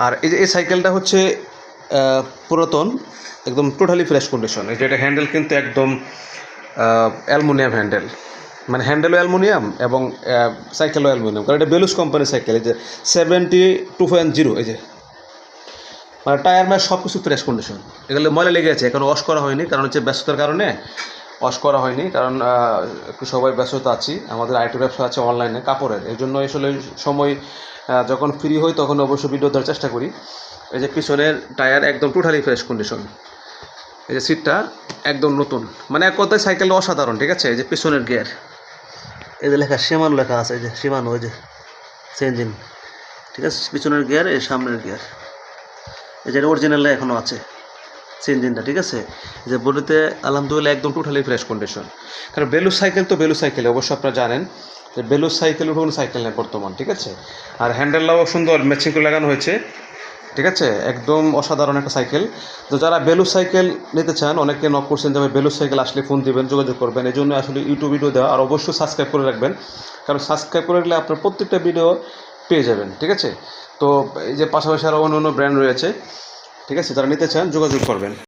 আর এই যে এই সাইকেলটা হচ্ছে পুরাতন, একদম টোটালি ফ্রেশ কন্ডিশন। এই যে এটা হ্যান্ডেল কিন্তু একদম অ্যালুমিনিয়াম হ্যান্ডেল, মানে হ্যান্ডেলও অ্যালুমিনিয়াম এবং সাইকেলও অ্যালুমিনিয়াম, কারণ এটা বেলুস কোম্পানির সাইকেল। এই যে 72.0, এই যে মানে টায়ার ম্যাচ সব কিছু ফ্রেশ কন্ডিশন। এগুলো ময়লা লেগে আছে, এখন ওয়াশ করা হয়নি, কারণ হচ্ছে ব্যস্ততার কারণে ওয়াশ করা হয়নি, কারণ একটু সবাই ব্যস্ততা আছি, আমাদের আইটি ব্যবসা আছে অনলাইনে কাপড়ের, এই জন্য আসলে সময় যখন ফ্রি হই তখন অবশ্যই ভিডিও দেওয়ার চেষ্টা করি। এই যে পিছনের টায়ার একদম টোটালি ফ্রেশ কন্ডিশন, এই যে সিটটা একদম নতুন, মানে এক কথায় সাইকেলটা অসাধারণ, ঠিক আছে। এই যে পিছনের গিয়ার, এই যে লেখা শিমানো লেখা আছে, এই যে শিমানো, ওই যে চেঞ্জিন, ঠিক আছে। পিছনের গিয়ার, এই সামনের গিয়ার, এই যে অরিজিনাল এখনও আছে চেঞ্জিনটা, ঠিক আছে। যে বডিতে আলহামদুলিল্লাহ একদম টোটালি ফ্রেশ কন্ডিশন। কারণ বেলুস সাইকেল তো বেলুস সাইকেল, অবশ্যই আপনারা জানেন যে বেলুস সাইকেল কোনো সাইকেল নেই বর্তমান, ঠিক আছে। আর হ্যান্ডেলটাও সুন্দর ম্যাচিং করে লাগানো হয়েছে, ঠিক আছে, একদম অসাধারণ একটা সাইকেল। তো যারা বেলুস সাইকেল নিতে চান, অনেকে নক করছেন যে আমি বেলুস সাইকেল আসলে ফোন দিবেন, যোগাযোগ করবেন, এই জন্য আসলে ইউটিউব ভিডিও দেওয়া। আর অবশ্যই সাবস্ক্রাইব করে রাখবেন, কারণ সাবস্ক্রাইব করে রাখলে আপনার প্রত্যেকটা ভিডিও পেয়ে যাবেন, ঠিক আছে। তো এই যে পাশাপাশি আরও অন্য অন্য ব্র্যান্ড রয়েছে, ঠিক আছে, যারা নিতে চান যোগাযোগ করবেন।